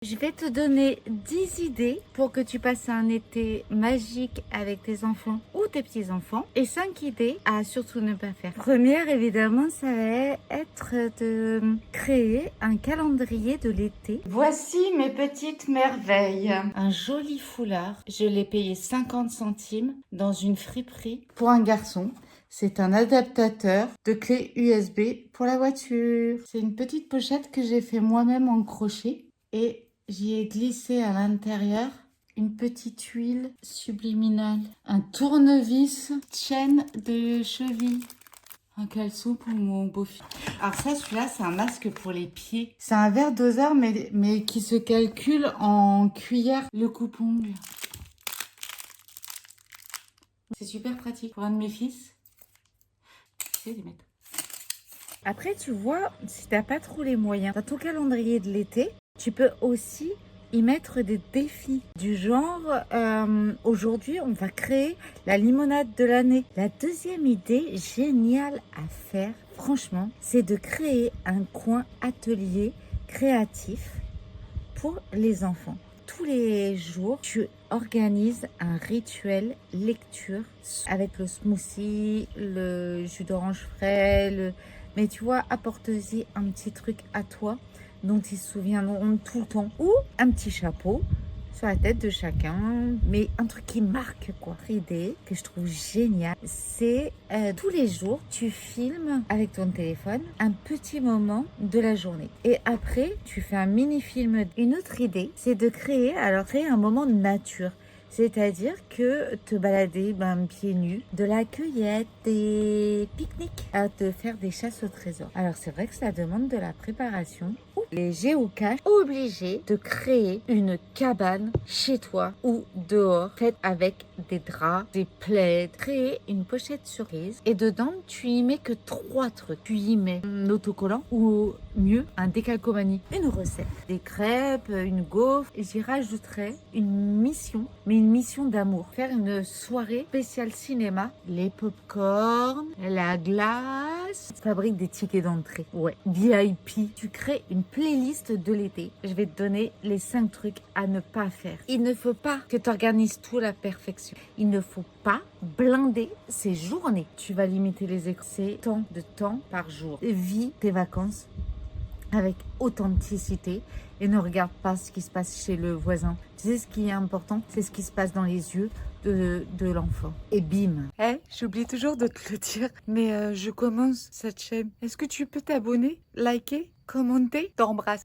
Je vais te donner 10 idées pour que tu passes un été magique avec tes enfants ou tes petits-enfants et 5 idées à surtout ne pas faire. Première, évidemment, ça va être de créer un calendrier de l'été. Voici mes petites merveilles. Un joli foulard. Je l'ai payé 50 centimes dans une friperie pour un garçon. C'est un adaptateur de clé USB pour la voiture. C'est une petite pochette que j'ai fait moi-même en crochet et j'y ai glissé à l'intérieur une petite huile subliminale, un tournevis, chaîne de cheville, un caleçon pour mon beau-fils. Alors ça, celui-là, c'est un masque pour les pieds. C'est un verre doseur, mais qui se calcule en cuillère. Le coupe-ongle. C'est super pratique pour un de mes fils. Je vais les mettre. Après, tu vois, si t'as pas trop les moyens, dans ton calendrier de l'été, tu peux aussi y mettre des défis du genre, aujourd'hui, on va créer la limonade de l'année. La deuxième idée géniale à faire, franchement, c'est de créer un coin atelier créatif pour les enfants. Tous les jours, tu organises un rituel lecture avec le smoothie, le jus d'orange frais, mais tu vois, apporte-y un petit truc à toi dont ils se souviendront tout le temps. Ou un petit chapeau sur la tête de chacun, mais un truc qui marque quoi. Idée que je trouve géniale, c'est tous les jours, tu filmes avec ton téléphone un petit moment de la journée. Et après, tu fais un mini-film. Une autre idée, c'est de créer un moment de nature. C'est-à-dire que te balader pieds nus, de la cueillette, des pique-niques, de faire des chasses au trésor. Alors c'est vrai que ça demande de la préparation. Ou les géocaches obligés de créer une cabane chez toi ou dehors, faite avec des draps, des plaids. Créer une pochette surprise et dedans tu y mets que 3 trucs. Tu y mets un autocollant ou mieux un décalcomanie, une recette, des crêpes, une gaufre. Et j'y rajouterai une mission, mais une mission d'amour. Faire une soirée spéciale cinéma, les pop-corn, la glace. Tu fabriques des tickets d'entrée. Ouais, VIP. Tu crées une playlist de l'été. Je vais te donner les 5 trucs à ne pas faire. Il ne faut pas que tu organises tout à la perfection. Il ne faut pas blinder ces journées. Tu vas limiter les écrans. C'est tant de temps par jour. Vis tes vacances avec authenticité et ne regarde pas ce qui se passe chez le voisin. Tu sais, ce qui est important, c'est ce qui se passe dans les yeux de l'enfant. Et bim. J'oublie toujours de te le dire, mais je commence cette chaîne. Est-ce que tu peux t'abonner, liker, commenter? T'embrasse.